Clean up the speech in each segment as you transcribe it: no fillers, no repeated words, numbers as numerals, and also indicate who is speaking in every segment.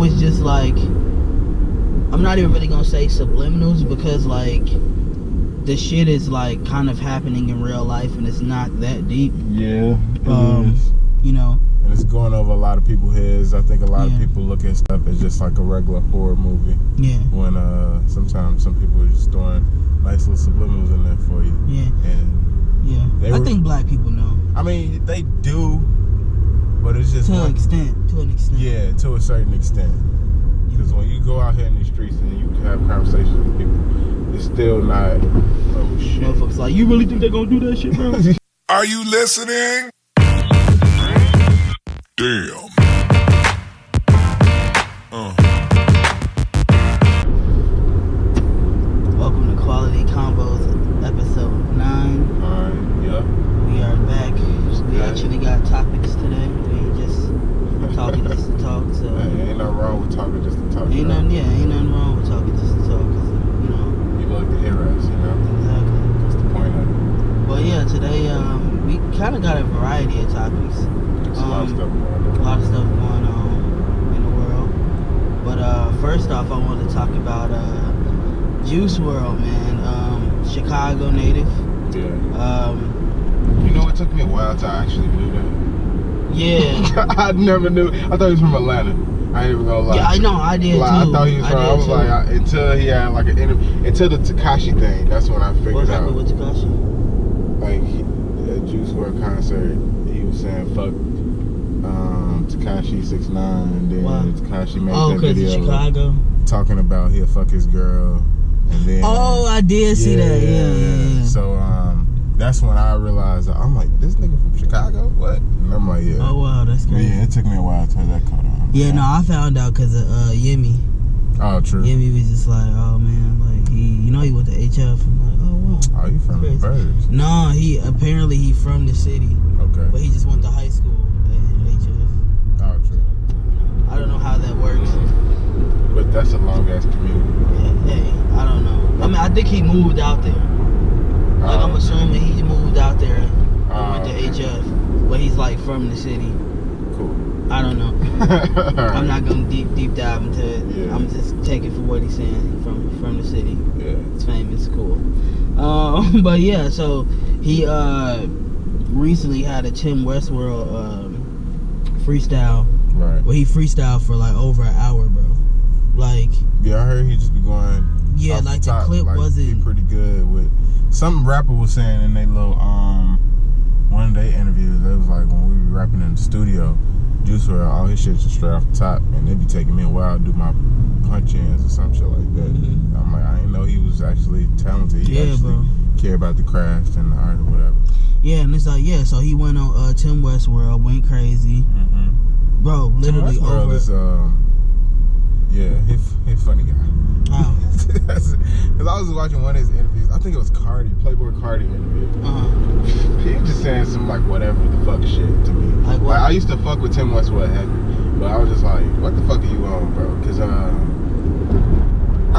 Speaker 1: was just like, I'm not even really gonna say subliminals, because like the shit is like kind of happening in real life and it's not that deep.
Speaker 2: Yeah, it is.
Speaker 1: You know,
Speaker 2: and it's going over a lot of people's heads. I think a lot of people look at stuff as just like a regular horror movie.
Speaker 1: Yeah.
Speaker 2: When sometimes some people are just throwing nice little subliminals in there for you.
Speaker 1: Yeah.
Speaker 2: And
Speaker 1: I think black people know.
Speaker 2: I mean, they do, but it's just
Speaker 1: to an extent.
Speaker 2: Yeah, to a certain extent. Because when you go out here in the streets and you have conversations with people, it's still not. Oh shit!
Speaker 1: Motherfuckers like, you really think they're gonna do that shit, bro?
Speaker 3: Are you listening? Damn.
Speaker 1: Welcome to Quality Konvos, episode 9.
Speaker 2: Yeah.
Speaker 1: We are back. We actually got topics today. We ain't just talking just to talk. So
Speaker 2: ain't nothing wrong with talking just to talk.
Speaker 1: Ain't nothing wrong with talking just to talk. 'Cause, you know,
Speaker 2: people like to hear us, you know.
Speaker 1: Exactly.
Speaker 2: That's the point of it.
Speaker 1: But yeah, today we kind of got a variety of topics.
Speaker 2: There's a lot of stuff going on.
Speaker 1: A lot of stuff going on in the world. But first off, I want to talk about Juice WRLD, man. Chicago native.
Speaker 2: Yeah. You know, it took me a while to actually knew that.
Speaker 1: Yeah.
Speaker 2: I never knew. I thought he was from Atlanta. I ain't even gonna lie.
Speaker 1: Yeah, I know. I did too.
Speaker 2: I thought he was from. I was like, until he had like an interview, until the Tekashi thing. That's when I figured out.
Speaker 1: What happened with Tekashi?
Speaker 2: Like at Juice WRLD concert, he was saying fuck Tekashi 6ix9ine, and then Tekashi made that video.
Speaker 1: Because of Chicago.
Speaker 2: Talking about he'll fuck his girl, and then.
Speaker 1: Oh, I did see that. Yeah.
Speaker 2: So that's when I realized I'm like, this nigga from Chicago? What? And I'm like, yeah.
Speaker 1: Oh wow, that's crazy.
Speaker 2: Yeah, it took me a while to that caught on.
Speaker 1: Yeah, no, I found out because of Yemi.
Speaker 2: Oh, true.
Speaker 1: Yemi was just like, oh man, like he went to HF. I'm like, oh wow.
Speaker 2: Oh, you from the burbs?
Speaker 1: No, he from the city.
Speaker 2: Okay.
Speaker 1: But he just went to high school at HF.
Speaker 2: Oh, true.
Speaker 1: I don't know how that works.
Speaker 2: But that's a long ass commute.
Speaker 1: Yeah, hey, I don't know. I mean, I think he moved out there. Like I'm assuming he moved out there and went to HF, but he's like from the city.
Speaker 2: Cool.
Speaker 1: I don't know. I'm not gonna deep dive into it.
Speaker 2: Yeah.
Speaker 1: I'm just taking for what he's saying from the city.
Speaker 2: Yeah.
Speaker 1: It's famous, cool. But yeah, so he recently had a Tim Westworld freestyle.
Speaker 2: Right.
Speaker 1: Where he freestyled for like over an hour, bro. Like.
Speaker 2: Yeah, I heard he just be going.
Speaker 1: Yeah, like the clip
Speaker 2: like,
Speaker 1: wasn't.
Speaker 2: He pretty good with. Some rapper was saying in they little one of their interviews, it was like when we be rapping in the studio, Juice WRLD, all his shit's just straight off the top, and it be taking me a while to do my punch-ins or some shit like that. Mm-hmm. I'm like, I didn't know he was actually talented. He actually cared about the craft and the art or whatever.
Speaker 1: Yeah, and it's like, so he went on Tim Westworld, went crazy. Mm-hmm. Bro, literally
Speaker 2: Tim Westworld is, he a funny guy.
Speaker 1: Oh.
Speaker 2: Because I was watching one of his interviews. I think it was Playboy Cardi interview. He was just saying some like whatever the fuck shit to me. Like what? Like, I used to fuck with Tim Westworld heavy, but I was just like, what the fuck are you on, bro? Because I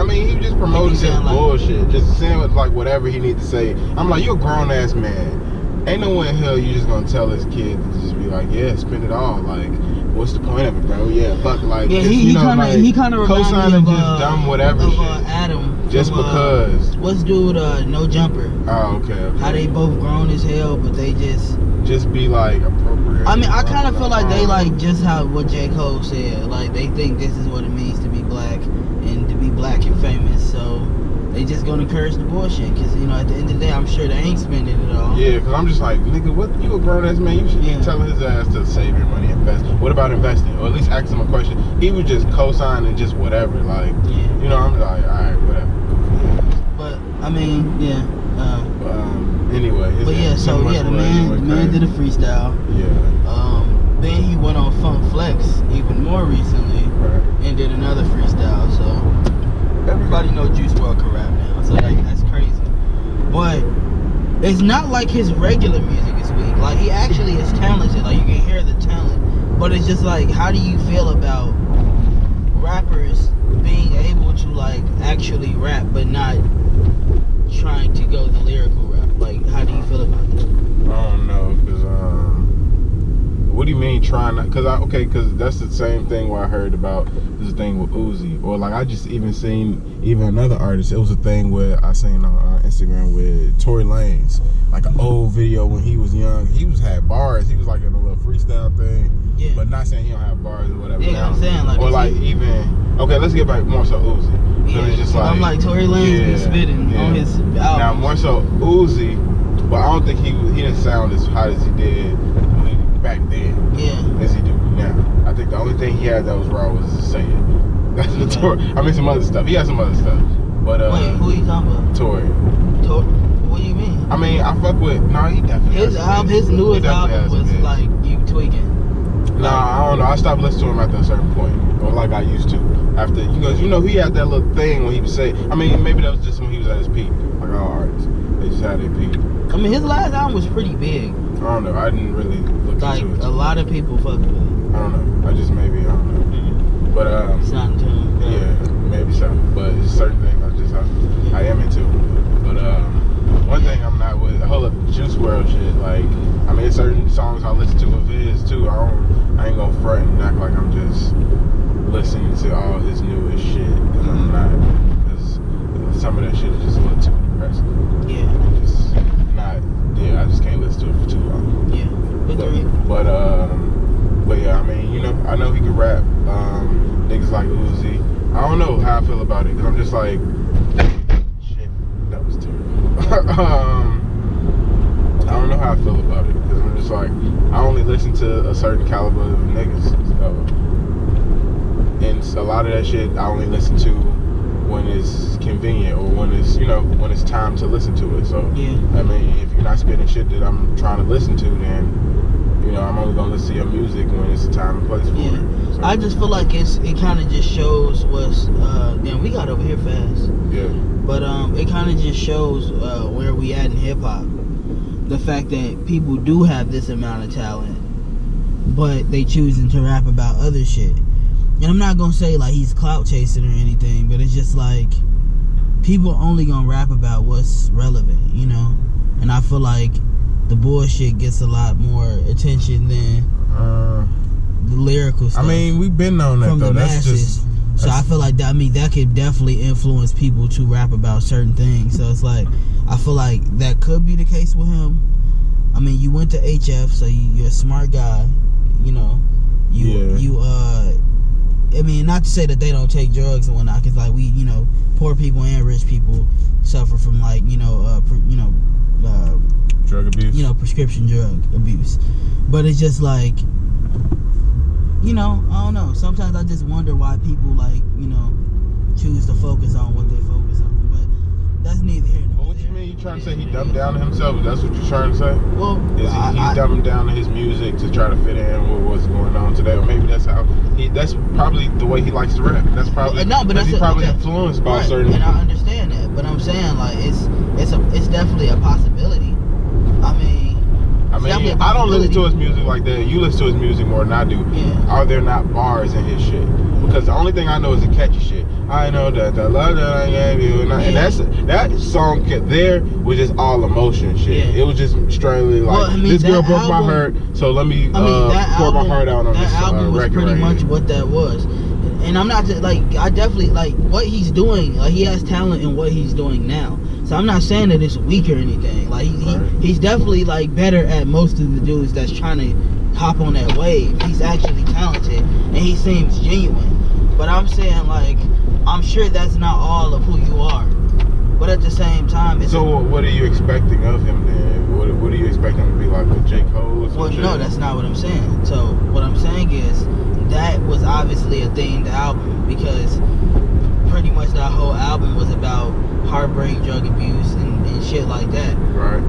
Speaker 2: mean, he was just promoting his bullshit, just saying like whatever he need to say. I'm like, you a grown ass man. Ain't no way in hell you just gonna tell this kid to just be like, yeah, spend it all. Like, what's the point of it, bro? Yeah, fuck, like,
Speaker 1: yeah, he kind of
Speaker 2: co-signing just dumb whatever shit.
Speaker 1: Adam,
Speaker 2: just from, because.
Speaker 1: What's dude? No Jumper.
Speaker 2: Oh, okay.
Speaker 1: How they both grown as hell, but they just
Speaker 2: be like appropriate.
Speaker 1: I mean, I kind of feel like they like just how what J. Cole said. Like they think this is what it means to be black and to be black and famous. So they just gonna encourage the bullshit because at the end of the day, I'm sure they ain't spending it all. Yeah, because I'm just like, nigga, what? You a grown ass man? You should be telling his ass to save your money, invest. What about investing? Or at least ask him a question. He was just co-signing just whatever. Like, I'm like, all right, whatever. But I mean,
Speaker 2: anyway.
Speaker 1: The man did a freestyle.
Speaker 2: Yeah.
Speaker 1: Then he went on Funk Flex even more recently, and did another freestyle. So. Everybody know Juice WRLD can rap now, so that's crazy. But it's not like his regular music is weak. Like he actually is talented. Like you can hear the talent. But it's just like, how do you feel about rappers being able to like actually rap, but not trying to go the lyrical rap? Like, how do you feel about that?
Speaker 2: I don't know, because what do you mean trying not? Because that's the same thing where I heard about this thing with Uzi, or like I just even seen another artist. It was a thing where I seen on Instagram with Tory Lanez, like an old video when he was young. He had bars. He was like in a little freestyle thing,
Speaker 1: yeah.
Speaker 2: But not saying he don't have bars or whatever.
Speaker 1: Yeah,
Speaker 2: now.
Speaker 1: I'm saying like,
Speaker 2: or like even let's get back more so Uzi.
Speaker 1: Yeah,
Speaker 2: it's just like
Speaker 1: I'm like Tory Lanez been spitting on his album.
Speaker 2: Now more so Uzi, but I don't think he didn't sound as hot as he did back then.
Speaker 1: Yeah.
Speaker 2: As he do now. I think the only thing he had that was raw was saying. That's the Tory. I mean some other stuff. He had some other stuff. But
Speaker 1: wait, who are you talking about?
Speaker 2: Tory.
Speaker 1: What do you mean?
Speaker 2: I mean, I fuck with. No, he definitely.
Speaker 1: His newest album was like you tweaking.
Speaker 2: Nah, I don't know. I stopped listening to him after a certain point, or like I used to. After he had that little thing when he would say. I mean, maybe that was just when he was at his peak. Like all artists, they just had their peak.
Speaker 1: I mean, his last album was pretty big.
Speaker 2: I don't know. I didn't really look into it.
Speaker 1: Like a lot of people fucked with it.
Speaker 2: I don't know. I don't know. But
Speaker 1: it's not into him.
Speaker 2: Yeah, maybe so. But it's certain things I am into. But one thing I'm not with the whole Juice WRLD shit. Like, I mean, certain songs I listen to of his too. I ain't gonna front and act like I'm just listening to all his newest shit, because I'm not. Because some of that shit is just a little too depressing.
Speaker 1: Yeah.
Speaker 2: Just not. Yeah, I just can't listen to it for too long.
Speaker 1: Yeah.
Speaker 2: But yeah, I mean, I know he can rap. Niggas like Uzi. I don't know how I feel about it, because I'm just like, shit, that was terrible. I don't know how I feel about it, because I'm just like, I only listen to a certain caliber of niggas. And a lot of that shit I only listen to when it's convenient, or when it's, when it's time to listen to it. So,
Speaker 1: yeah.
Speaker 2: I mean, if you're not spitting shit that I'm trying to listen to, then, I'm only gonna listen to your music when it's a time and place for it. So,
Speaker 1: I just feel like it kind of just shows what's, damn, we got over here fast.
Speaker 2: Yeah.
Speaker 1: But it kind of just shows where we at in hip hop. The fact that people do have this amount of talent, but they choosing to rap about other shit. And I'm not gonna say like he's clout chasing or anything, but it's just like people only gonna rap about what's relevant, And I feel like the bullshit gets a lot more attention than the lyrical stuff.
Speaker 2: I mean, we've been on that
Speaker 1: from
Speaker 2: though.
Speaker 1: the masses. So I feel like that. I mean, that could definitely influence people to rap about certain things. So it's like, I feel like that could be the case with him. I mean, you went to HF, so you're a smart guy. I mean, not to say that they don't take drugs and whatnot, because like we, poor people and rich people suffer from like,
Speaker 2: drug abuse.
Speaker 1: Prescription drug abuse. But it's just like, I don't know. Sometimes I just wonder why people like, choose to focus on what they focus on. But that's neither here nor there.
Speaker 2: What you mean? You trying to say he dumbed down to himself? That's what you're trying to say?
Speaker 1: Well,
Speaker 2: he's dumbing down to his music to try to fit in with what's going on today, or maybe that's probably the way he likes to rap. That's probably he's probably influenced by certain.
Speaker 1: And I understand that, but I'm saying like it's definitely a possibility. I mean,
Speaker 2: I don't listen to his music like that. You listen to his music more than I do.
Speaker 1: Yeah.
Speaker 2: Are there not bars in his shit? Because the only thing I know is the catchy shit. I know that the love that I gave you, and that song there was just all emotion shit.
Speaker 1: Yeah.
Speaker 2: It was just straightly like, this girl broke my heart, so let me pour my heart out on this
Speaker 1: record. That album was pretty much what that was. And I'm not like, I definitely like what he's doing. Like, he has talent in what he's doing now. So I'm not saying that it's weak or anything. Like he's definitely like better at most of the dudes that's trying to hop on that wave. He's actually talented and he seems genuine. But I'm saying like, I'm sure that's not all of who you are. But at the same time,
Speaker 2: what are you expecting of him then? What do you expect him to be like with J. Cole?
Speaker 1: Well, no, that's not what I'm saying. So what I'm saying is that was obviously a themed album, because pretty much that whole album was about heartbreak, drug abuse, and shit like that.
Speaker 2: Right.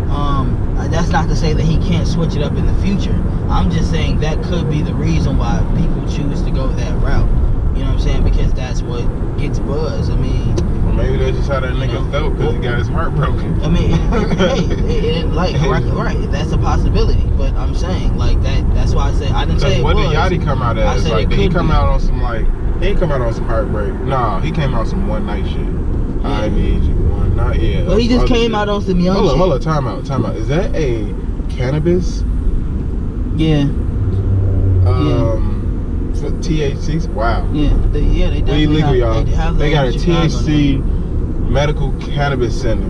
Speaker 1: That's not to say that he can't switch it up in the future. I'm just saying that could be the reason why people choose to go that route. You know what I'm saying? Because that's what gets buzz. I mean,
Speaker 2: well, maybe that's just how that nigga felt, because he got his heart broken.
Speaker 1: I mean, right, that's a possibility. But I'm saying like that's why I say I didn't say it was.
Speaker 2: What did Yachty come out as? Like, did he come out on some like? He didn't come out on some heartbreak. No, he came out on some one night shit. Yeah. I need you one night. Yeah.
Speaker 1: Well, he just came out on some young shit.
Speaker 2: Hold on, time out. Is that a cannabis?
Speaker 1: Yeah.
Speaker 2: THC. Wow.
Speaker 1: Yeah, they definitely
Speaker 2: illegal,
Speaker 1: have,
Speaker 2: y'all. They got a THC medical cannabis center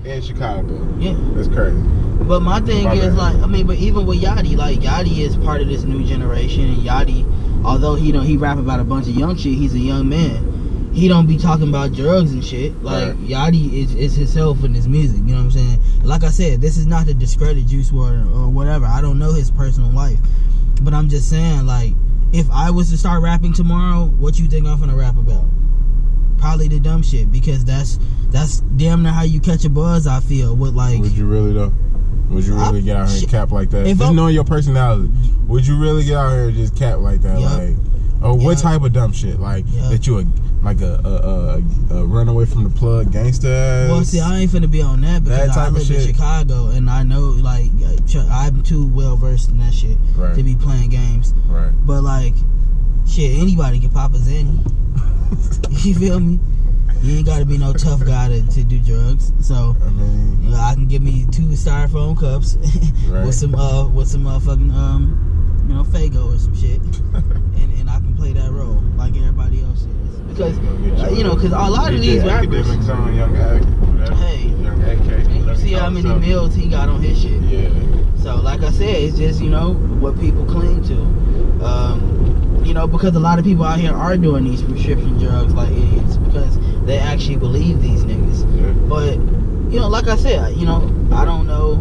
Speaker 2: in Chicago.
Speaker 1: Yeah,
Speaker 2: that's crazy.
Speaker 1: But my thing is like, I mean, but even with Yachty, like Yachty is part of this new generation, and Yachty, although he rap about a bunch of young shit, he's a young man. He don't be talking about drugs and shit. Like Yachty is himself in his music. You know what I'm saying? Like I said, this is not to discredit Juice WRLD or whatever. I don't know his personal life, but I'm just saying, like, if I was to start rapping tomorrow, what you think I'm gonna rap about? Probably the dumb shit, because that's damn near how you catch a buzz. I feel with like.
Speaker 2: Would you really though? Would you really get out here and cap like that? Just knowing your personality, would you really get out here and just cap like that? Like, or what type of dumb shit? Like that you like a runaway from the plug gangsta ass?
Speaker 1: Well, see, I ain't finna be on that because I live in Chicago and I know, like, I'm too well versed in that shit to be playing games.
Speaker 2: Right.
Speaker 1: But like, shit, anybody can pop a Zanny. You feel me? You ain't gotta be no tough guy to do drugs. So I mean, you know, I can give me 2 styrofoam cups with some motherfucking you know, Faygo or some shit, and I can play that role like everybody else is. Because you know, because a lot of these rappers, hey, and you see how many meals he got on his shit.
Speaker 2: Yeah.
Speaker 1: So like I said, it's just, you know, what people cling to. You know, because a lot of people out here are doing these prescription drugs like idiots because they actually believe these niggas. Yeah. But, you know, like I said, you know, I don't know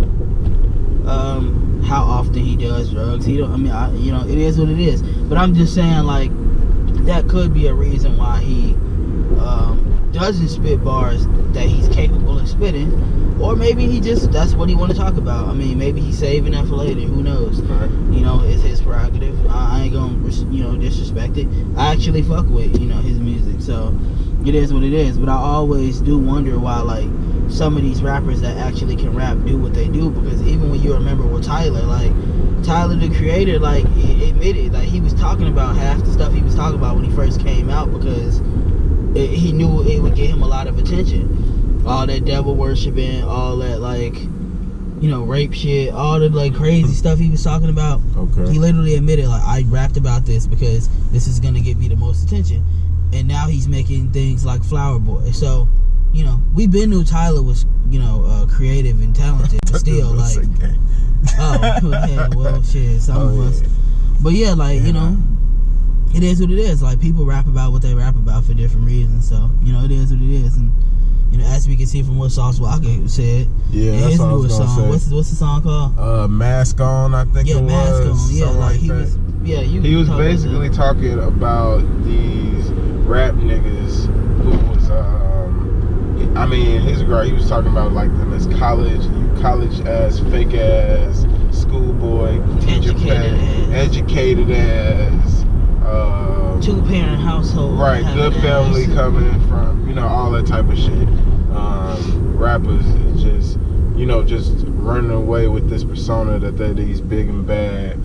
Speaker 1: how often he does drugs. He don't. I mean, you know, it is what it is. But I'm just saying, like, that could be a reason why he doesn't spit bars that he's capable of spitting, or maybe he just, that's what he want to talk about. I mean, maybe he's saving that for later. Who knows? You know, it's his prerogative. I ain't gonna, you know, disrespect it. I actually fuck with, you know, his music, so it is what it is. But I always do wonder why, like, some of these rappers that actually can rap do what they do, because even when you remember with Tyler, like, Tyler the Creator, like, admitted, like, he was talking about half the stuff he was talking about when he first came out because he knew it would get him a lot of attention. All that devil worshiping, all that, like, you know, rape shit, all the, like, crazy stuff he was talking about. Okay. He literally admitted, like, I rapped about this because this is gonna get me the most attention. And now he's making things like Flower Boy. So, you know, we been knew Tyler was, you know, creative and talented, but still, like, yeah, well, shit, some of us. But yeah, like, you know, it is what it is. Like, people rap about what they rap about for different reasons. So, you know, it is what it is. And, you know, as we can see from what Sauce Walker said,
Speaker 2: that's what I was gonna say.
Speaker 1: What's the song called?
Speaker 2: Mask On, I think it was.
Speaker 1: Mask On. Yeah, like he was. Yeah,
Speaker 2: he was basically talking about these rap niggas who was. I mean, he was talking about like them as college ass, fake ass, schoolboy, educated ass.
Speaker 1: 2-parent household.
Speaker 2: Right, good family coming from, you know, all that type of shit. Rappers just, you know, just running away with this persona that they're these big and bad,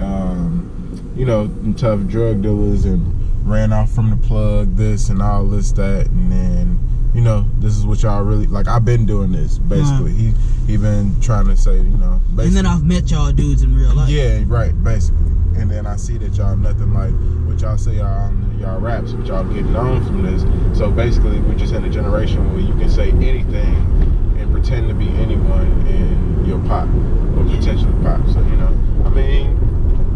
Speaker 2: you know, tough drug dealers and ran off from the plug, this and all this, that, and then, you know, this is what y'all really, like, I've been doing this, basically. He been trying to say, you know, basically. And
Speaker 1: then I've met y'all dudes in real life.
Speaker 2: Yeah, right, basically. And then I see that y'all nothing like what y'all say y'all raps, but y'all getting known from this. So basically, we're just in a generation where you can say anything and pretend to be anyone and you'll pop, or potentially pop. So, you know, I mean,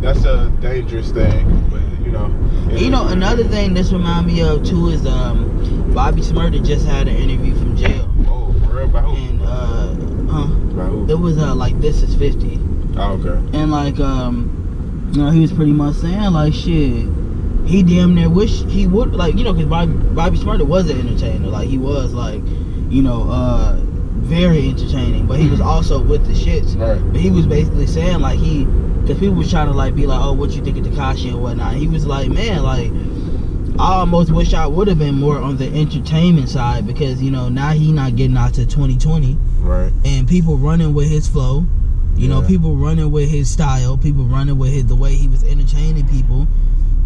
Speaker 2: that's a dangerous thing, but, you know.
Speaker 1: You know, another thing this remind me of, too, is Bobby Smurda just had an interview from jail.
Speaker 2: Oh, for real? By who?
Speaker 1: And,
Speaker 2: by who?
Speaker 1: It was, like, This Is 50.
Speaker 2: Oh, okay.
Speaker 1: And, like, you know, he was pretty much saying, like, shit, he damn near wish he would, like, you know, because Bobby Smurda was an entertainer. Like, he was, like, you know, very entertaining. But he was also with the shits.
Speaker 2: Right.
Speaker 1: But he was basically saying, like, because people was trying to, like, be like, oh, what you think of Tekashi and whatnot. He was like, man, like, I almost wish I would have been more on the entertainment side, because, you know, now he not getting out to 2020.
Speaker 2: Right.
Speaker 1: And people running with his flow. You know, people running with his style, people running with the way he was entertaining people,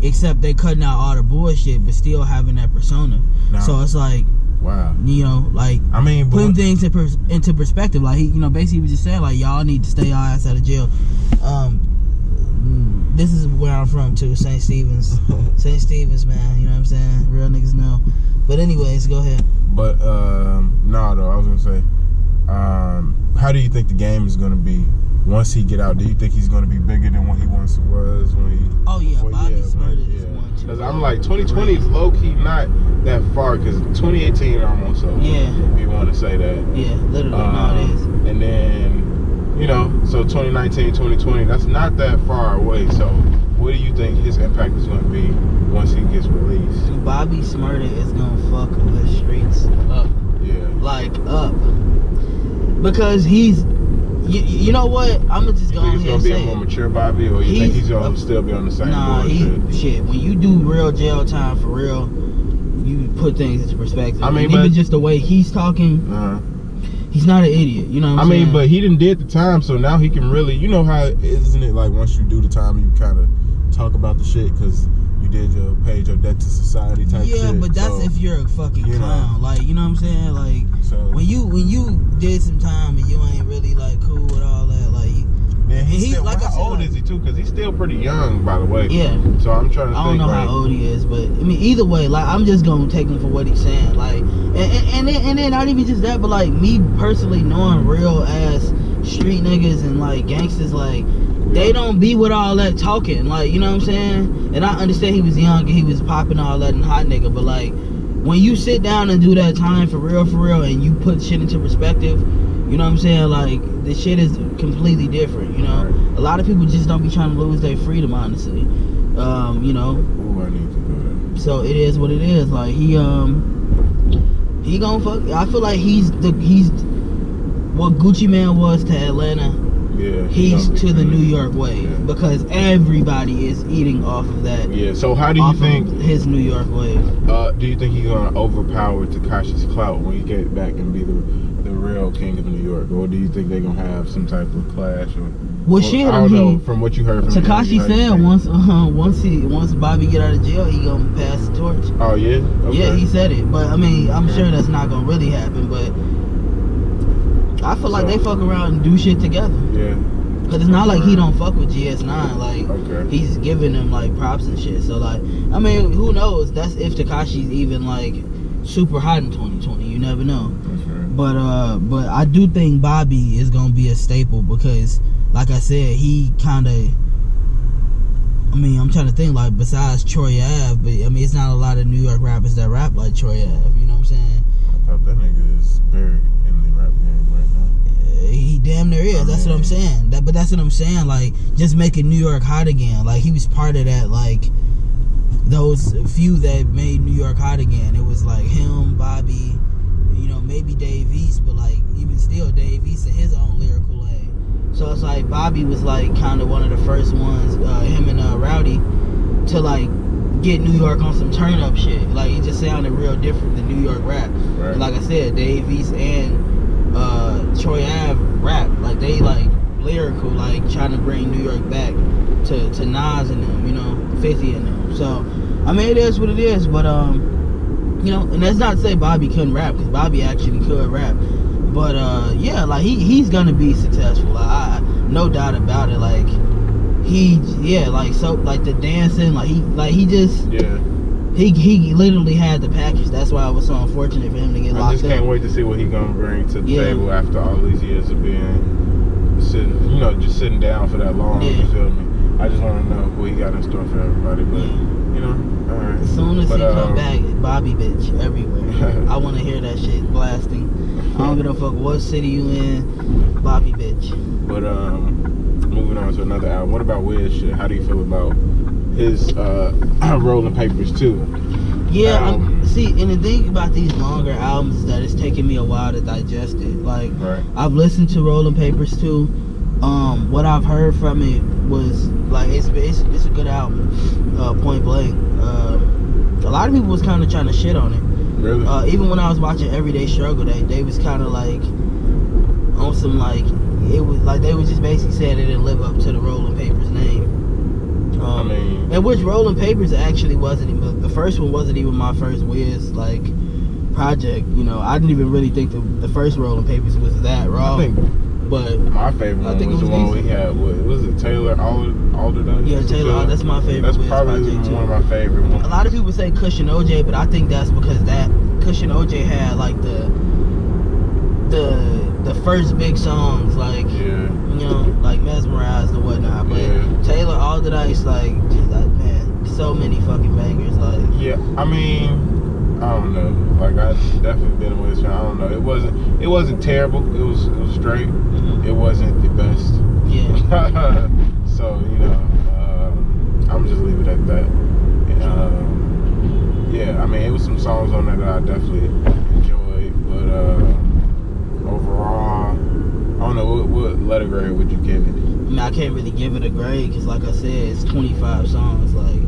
Speaker 1: except they cutting out all the bullshit, but still having that persona. No. So it's like,
Speaker 2: wow,
Speaker 1: you know, like,
Speaker 2: I mean,
Speaker 1: putting things into perspective. Like, he, you know, basically he was just saying, like, y'all need to stay y'all ass out of jail. this is where I'm from too, St. Stephen's. St. Stephen's, man. You know what I'm saying? Real niggas know. But anyways, go ahead.
Speaker 2: But no, though I was gonna say, how do you think the game is gonna be once he get out? Do you think he's gonna be bigger than what he once was when he?
Speaker 1: Oh yeah, Bobby Smurda is one too.
Speaker 2: Cause I'm like 2020 is low key not that far, cause 2018 almost over.
Speaker 1: Yeah.
Speaker 2: If you want to say that.
Speaker 1: Yeah, literally, no, it is.
Speaker 2: And then, you know, so 2019, 2020, that's not that far away. So, what do you think his impact is going to be once he gets released?
Speaker 1: Bobby Smurda is going to fuck the streets up.
Speaker 2: Yeah.
Speaker 1: Like, up. Because he's, you know what? I'm going to just go ahead and say
Speaker 2: he's going to be a more mature Bobby, or you think he's going to still be on the same bullshit?
Speaker 1: Shit, when you do real jail time for real, you put things into perspective.
Speaker 2: I mean,
Speaker 1: and even just the way he's talking, he's not an idiot. You know what I'm saying?
Speaker 2: I mean, but he didn't did the time, so now he can really, you know how, isn't it like once you do the time, you kind of talk about the shit because you did your paid your debt to society type shit.
Speaker 1: Yeah, but that's if you're a fucking clown. Like, you know what I'm saying? Like, so, when you did some time and you ain't really like cool with all that, like.
Speaker 2: Yeah, he's still, like, how old is he too? Because he's still pretty young, by the way.
Speaker 1: Yeah.
Speaker 2: So I'm trying to think.
Speaker 1: I don't know how old he is, but I mean, either way, like, I'm just gonna take him for what he's saying. Like, and then not even just that, but like me personally knowing real ass street niggas and like gangsters, like they don't be with all that talking. Like, you know what I'm saying? And I understand he was young and he was popping all that and hot nigga, but like when you sit down and do that time for real, and you put shit into perspective. You know what I'm saying? Like, the shit is completely different, you know? Right. A lot of people just don't be trying to lose their freedom, honestly. You know?
Speaker 2: Ooh, I need to do that.
Speaker 1: So, it is what it is. Like, he gonna fuck... I feel like he's what Gucci Mane was to Atlanta.
Speaker 2: Yeah.
Speaker 1: He's to the New York way. Yeah. Because everybody is eating off of that.
Speaker 2: Yeah, so how do you think...
Speaker 1: his New York way.
Speaker 2: Do you think he's gonna overpower Tekashi's clout when he get back and be the real king of New York, or do you think they're gonna have some type of clash? Or
Speaker 1: shit,
Speaker 2: I don't know. From what you heard from
Speaker 1: Tekashi said once Bobby get out of jail, he gonna pass the torch.
Speaker 2: Oh yeah, okay.
Speaker 1: Yeah, he said it. But I mean, I'm sure that's not gonna really happen. But I feel like they fuck around and do shit together.
Speaker 2: Yeah.
Speaker 1: Cause it's not like he don't fuck with GS9. Like he's giving him like props and shit. So like, I mean, who knows? That's if Tekashi's even like super hot in 2020. You never know. But I do think Bobby is gonna be a staple because, like I said, he kind of. I mean, I'm trying to think like besides Troy Ave, but I mean, it's not a lot of New York rappers that rap like Troy Ave. You know what I'm saying?
Speaker 2: I thought that nigga is buried in the rap game right now.
Speaker 1: He damn near is. That's what I'm saying. But that's what I'm saying. Like, just making New York hot again. Like, he was part of that. Like, those few that made New York hot again. It was like him, Bobby. You know, maybe Dave East, but like even still, Dave East in his own lyrical lane. So it's like Bobby was like kind of one of the first ones, him and Rowdy, to like get New York on some turn up shit. Like it just sounded real different than New York rap. Right. And like I said, Dave East and Troy Ave rap, like they like lyrical, like trying to bring New York back to Nas and them, you know, 50 and them. So I mean, it is what it is, but you know, and that's not to say Bobby couldn't rap, because Bobby actually could rap. But yeah, like he's gonna be successful. No doubt about it. Like like the dancing, he just he literally had the package. That's why it was so unfortunate for him to get locked up. I just
Speaker 2: can't wait to see what he gonna bring to the table after all these years of being sitting down for that long. You feel me? I just want to know what he got in store for everybody. But you know, all right.
Speaker 1: As soon as he come back, Bobby bitch everywhere. I want to hear that shit blasting. I don't give a fuck what city you in, Bobby bitch.
Speaker 2: But moving on to another album. What about Wiz shit? How do you feel about his Rolling Papers too?
Speaker 1: Yeah, see, and the thing about these longer albums is that it's taking me a while to digest it. Like, I've listened to Rolling Papers too. What I've heard from it was like it's a good album. Point blank. A lot of people was kind of trying to shit on it.
Speaker 2: Really?
Speaker 1: Even when I was watching Everyday Struggle, they was kind of like on some like it was like they was just basically saying it didn't live up to the Rolling Papers name. And which Rolling Papers actually wasn't even, the first one wasn't even my first Wiz like project. You know, I didn't even really think the first Rolling Papers was that raw. But
Speaker 2: my favorite one was the one we had. What was it? Taylor Alderdice?
Speaker 1: Yeah, Taylor. That's my favorite.
Speaker 2: That's probably one of my favorite ones.
Speaker 1: A lot of people say Cushion OJ, but I think that's because that Cushion OJ had like the first big songs, like like Mesmerized or whatnot. But Taylor Alderdice, like man, so many fucking bangers. Like
Speaker 2: I mean. I don't know. Like I definitely been with it. I don't know. It wasn't terrible. It was straight. It wasn't the best.
Speaker 1: Yeah.
Speaker 2: So I'm just leave it at that. Yeah. I mean, it was some songs on there that I definitely enjoyed, but overall, I don't know what letter grade would you give it?
Speaker 1: I mean, I can't really give it a grade because, like I said, it's 25 songs. Like.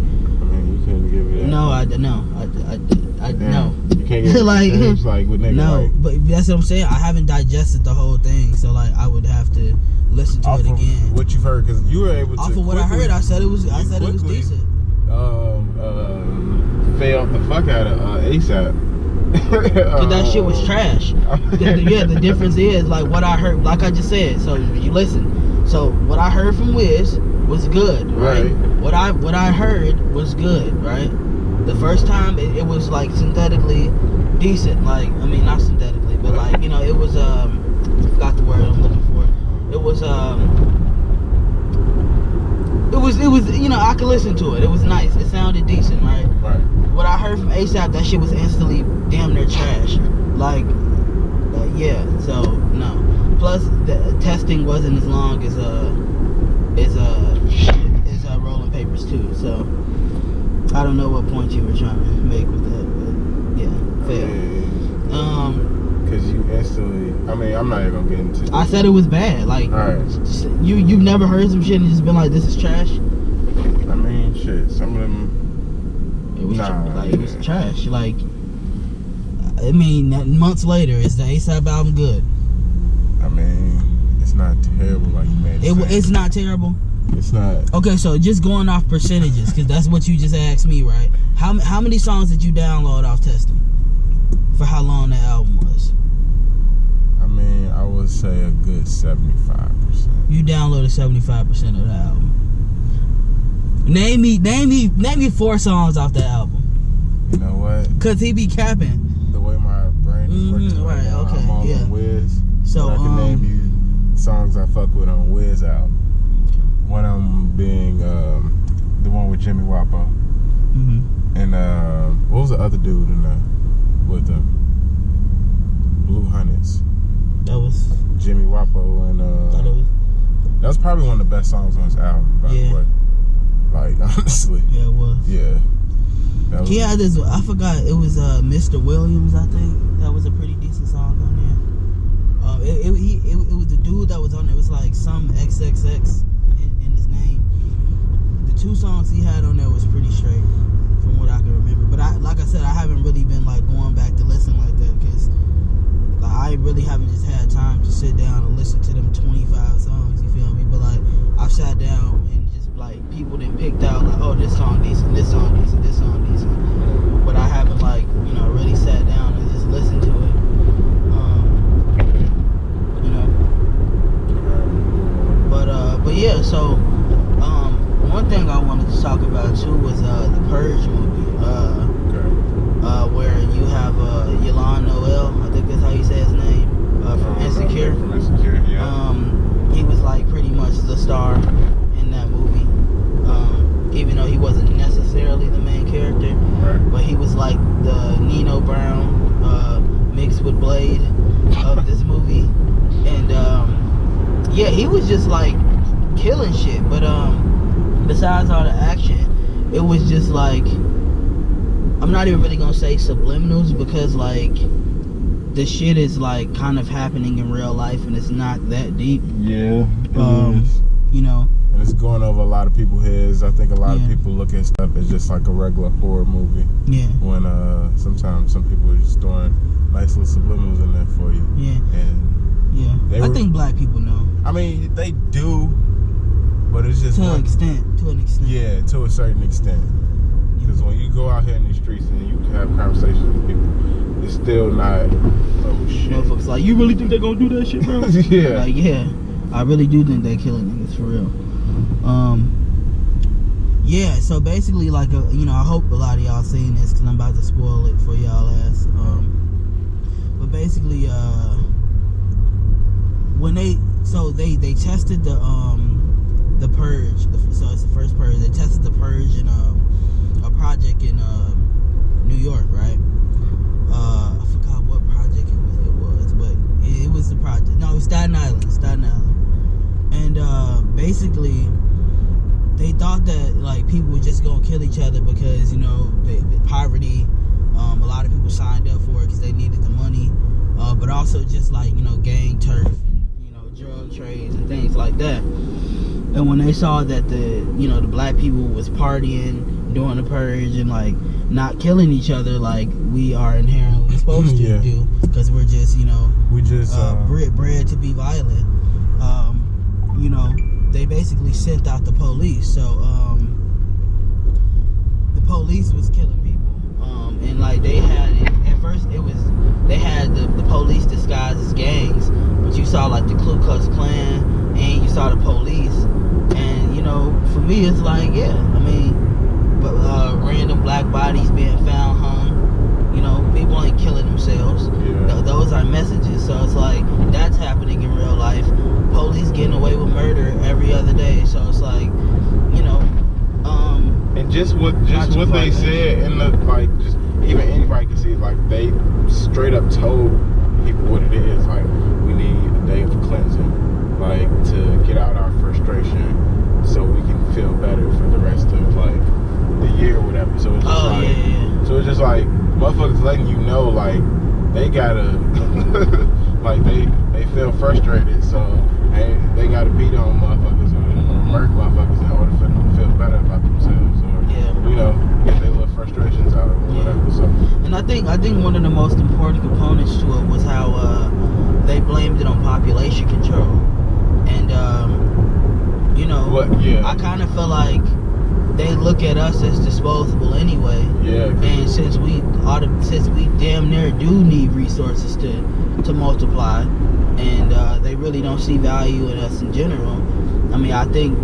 Speaker 2: You couldn't give it that.
Speaker 1: No, I no.
Speaker 2: You can't give it like with niggas.
Speaker 1: No, but that's what I'm saying. I haven't digested the whole thing, so like I would have to listen to it again.
Speaker 2: What you've heard, because you were able to.
Speaker 1: Off of what I heard, I said it was decent.
Speaker 2: Failed the fuck out of ASAP.
Speaker 1: Cause that shit was trash. The difference is like what I heard. Like I just said. So you listen. So what I heard from Wiz was good, right? What I heard was good, right? The first time it was like synthetically decent, like I mean not synthetically, but like it was I forgot the word I'm looking for. It was I could listen to it. It was nice. It sounded decent, right?
Speaker 2: Right.
Speaker 1: What I heard from ASAP, that shit was instantly damn near trash. Like so no. Plus the testing wasn't as long as Rolling Papers 2, so I don't know what point you were trying to make with that, but yeah, fail.
Speaker 2: Because you instantly, I mean, I'm not even gonna get into it.
Speaker 1: I said it was bad. Like, you've never heard some shit and just been like, this is trash?
Speaker 2: I mean, shit, some of them,
Speaker 1: it was it was trash. Like, I mean, months later, is the ASAP album good?
Speaker 2: I mean, it's not terrible like you made it sound.
Speaker 1: It's not terrible?
Speaker 2: It's not.
Speaker 1: Okay, so just going off percentages, because that's what you just asked me, right? How many songs did you download off testing? For how long that album was?
Speaker 2: I mean, I would say a good 75%.
Speaker 1: You downloaded 75% of the album. Name me 4 songs off that album.
Speaker 2: You know what?
Speaker 1: Cause he be capping.
Speaker 2: The way my brain is working right now,
Speaker 1: okay,
Speaker 2: I'm on Wiz. So I can name you songs I fuck with on Wiz album. One of them being the one with Jimmy Wapo. And what was the other dude in there with them? Blue Hundreds.
Speaker 1: That was
Speaker 2: Jimmy Wapo and that was probably one of the best songs on his album, by the way. Like, honestly.
Speaker 1: Yeah, it was.
Speaker 2: Yeah.
Speaker 1: He had this, I forgot, it was Mr. Williams, I think. That was a pretty decent song on there. It was the dude that was on there. It was like some XXX in his name. The 2 songs he had on there was pretty straight, from what I can remember. But like I said, I haven't really been like going back to listen like that, because like, I really haven't just had time to sit down and listen to them 25 songs, you feel me? But like, I've sat down and just like, people then picked out like, oh, this song decent, this song decent, this song decent. But I haven't like, really sat down and just listened to it. But yeah, so one thing I wanted to talk about too was the Purge movie, where you have Ylan Noel, I think that's how you say his name, from Insecure.
Speaker 2: From Insecure, yeah.
Speaker 1: He was like pretty much the star in that movie, even though he wasn't necessarily the main character, but he was like the Nino Brown mixed with Blade of this movie, and yeah, he was just like killing shit. But besides all the action, it was just like, I'm not even really gonna say subliminals, because like the shit is like kind of happening in real life and it's not that deep.
Speaker 2: Yeah.
Speaker 1: And
Speaker 2: it's going over a lot of people's heads. I think a lot of people look at stuff as just like a regular horror movie.
Speaker 1: Yeah.
Speaker 2: When sometimes some people are just throwing nice little subliminals in there for you.
Speaker 1: Yeah.
Speaker 2: And
Speaker 1: I think black people know.
Speaker 2: I mean, they do, but it's just
Speaker 1: to an extent.
Speaker 2: Yeah, to a certain extent. Because when you go out here in the streets and you have conversations with people, it's still not, oh shit.
Speaker 1: Motherfuckers like, you really think they're gonna do that shit, bro?
Speaker 2: Yeah.
Speaker 1: Like, yeah, I really do think they killing niggas for real. Yeah, so basically, like, you know, I hope a lot of y'all seen this because I'm about to spoil it for y'all ass. But basically, when they tested the purge, so it's the first purge. They tested the purge in a project in New York, right? I forgot what project it was, but it was the project. No, it was Staten Island, and basically they thought that like people were just gonna kill each other because, you know, the poverty. A lot of people signed up for it because they needed the money, but also just like, you know, gang turf and, you know, drug trades and things like that. And when they saw that the black people was partying, doing the purge, and like not killing each other like we are inherently supposed to do, because we're just, you know, bred to be violent. You know, they basically sent out the police. So the police was killing people. And like they had it, at first they had the police disguised as gangs, but you saw like the Ku Klux Klan and you saw the police, and you know, for me it's like, yeah, I mean, but random black bodies being found hung, you know, people ain't killing themselves. Those are messages. So it's like that's happening in real life. Police getting away with murder every other day. So it's like, you know,
Speaker 2: and just what they said in the, like, just even anybody can see, like, they straight up told people what it is. Like, we need a day of cleansing, like, to get out our frustration so we can feel better for the rest of like the year or whatever. So it's just so it's just like motherfuckers letting you know, like, they gotta like they feel frustrated, so they gotta beat on motherfuckers or murk motherfuckers in order for them to feel better about themselves, or you know, get their little frustrations out or whatever. So,
Speaker 1: and I think one of the most important components to it was how they blamed it on population control, and you know, I kind of feel like they look at us as disposable anyway. And since we damn near do need resources to multiply, and they really don't see value in us in general. I mean, I think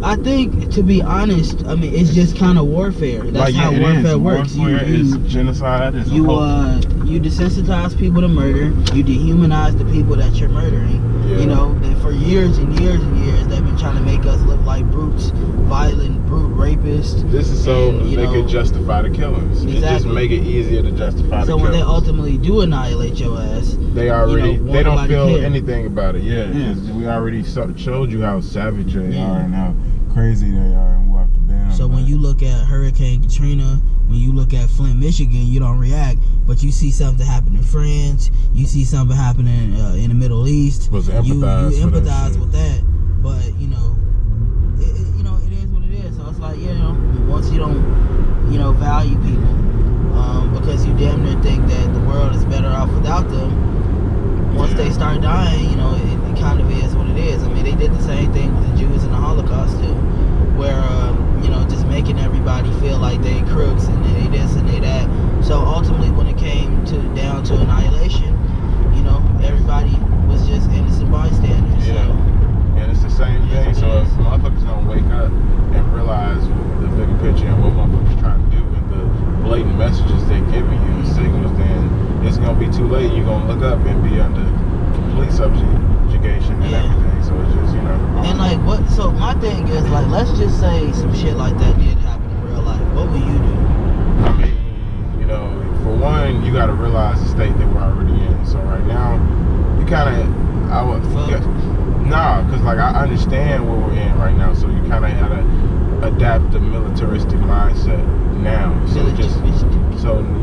Speaker 1: I think to be honest, I mean, it's just kind of warfare. That's like, how warfare works.
Speaker 2: Warfare is genocide.
Speaker 1: You desensitize people to murder. You dehumanize the people that you're murdering. You know, for years and years and years, they've been trying to make us look like brutes, violent, brute rapists.
Speaker 2: This is so they could justify the killings. Exactly. It just make it easier to justify the killings. So when they
Speaker 1: ultimately do annihilate your ass,
Speaker 2: they already, they don't feel anything about it. We already showed you how savage they are and how crazy they are and what to ban.
Speaker 1: So when you look at Hurricane Katrina, when you look at Flint, Michigan, you don't react, but you see something happen in France, you see something happening in the Middle East, you empathize with that. But you know, it is what it is. So it's like, you know, once you don't, you know, value people, because you damn near think that the world is better off without them, once they start dying, you know, it kind of is what it is. I mean, they did the same thing with the Jews in the Holocaust too, where you know, just making everybody feel like they crooks and they this and they that. So ultimately, when it came down to annihilation, you know, everybody was just innocent bystanders.
Speaker 2: And it's the same thing. So if motherfuckers don't wake up and realize the bigger picture and what motherfuckers trying to do and the blatant messages they're giving you, the signals, then it's gonna be too late. You're gonna look up and be under complete subjugation and everything. So it's just, you know.
Speaker 1: And like what? So my thing is, like, let's just say some shit like that did happen in real life. What would you do?
Speaker 2: I mean, you know, for one, you got to realize the state that we're already in. So right now, you kind of, because like I understand what we're in right now. So you kind of gotta adapt the militaristic mindset now. So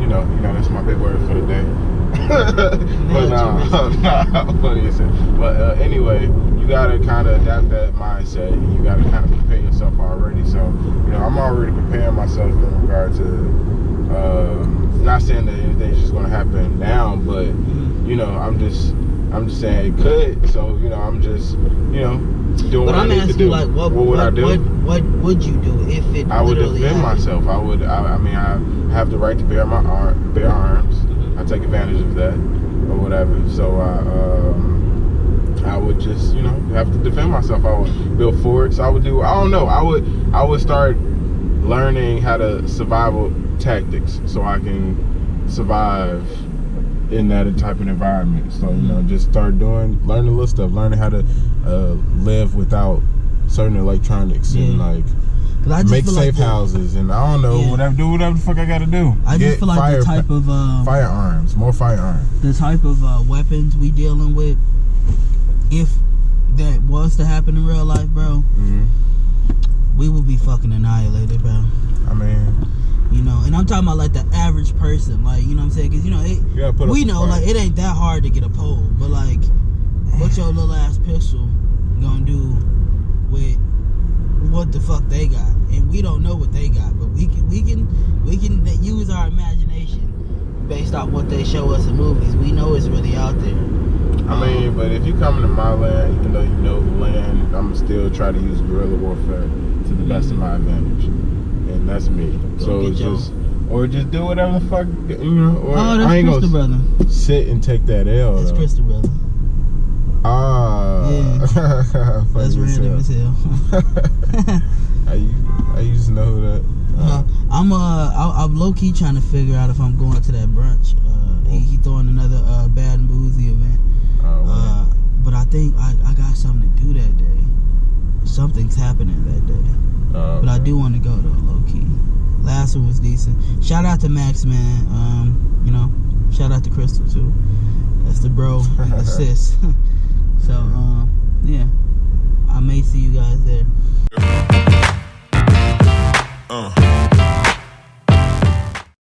Speaker 2: you know, that's my big word for the day. But anyway, you gotta kind of adapt that mindset, and you gotta kind of prepare yourself already. So, you know, I'm already preparing myself in regard to, not saying that anything's just gonna happen now, but you know, I'm just saying it could. So, you know, I'm just, you know, doing
Speaker 1: but
Speaker 2: what I
Speaker 1: I'm
Speaker 2: need to
Speaker 1: asking
Speaker 2: do.
Speaker 1: you, like, what
Speaker 2: would I do?
Speaker 1: What would you do if it
Speaker 2: I would
Speaker 1: literally
Speaker 2: defend
Speaker 1: happened?
Speaker 2: myself. I mean, I have the right to bear arms. I take advantage of that or whatever. So I would just, have to defend myself. I would build forts. I would do. I don't know. I would start learning how to survival tactics so I can survive in that type of environment. So just start learning little stuff, learning how to live without certain electronics and make safe houses, and I don't know, do whatever the fuck I gotta do.
Speaker 1: I just feel like the type of
Speaker 2: more firearms.
Speaker 1: The type of weapons we dealing with, if that was to happen in real life, bro, we would be fucking annihilated, bro.
Speaker 2: I mean,
Speaker 1: and I'm talking about like the average person, like, you know what I'm saying? Because we know like it ain't that hard to get a pole, but like, what your little ass pistol gonna do with what the fuck they got? And we don't know what they got, but we can use our imagination based off what they show us in movies. We know it's really out there.
Speaker 2: I mean, but if you come into my land, even though you know the land, I'm still try to use guerrilla warfare to the best of my advantage, and that's me. So it's just do whatever the fuck, Or
Speaker 1: that's
Speaker 2: I ain't
Speaker 1: Crystal
Speaker 2: gonna
Speaker 1: brother.
Speaker 2: sit and take that L.
Speaker 1: That's Crystal brother.
Speaker 2: Yeah.
Speaker 1: That's random as hell.
Speaker 2: I used to know who that.
Speaker 1: I'm low key trying to figure out if I'm going to that brunch. He throwing another Bad and Boozy event. But I think I got something to do that day. Something's happening that day. But I do want to go though, low key. Last one was decent. Shout out to Max, man. Shout out to Crystal too. That's the bro and the sis. So yeah, I may see you guys there.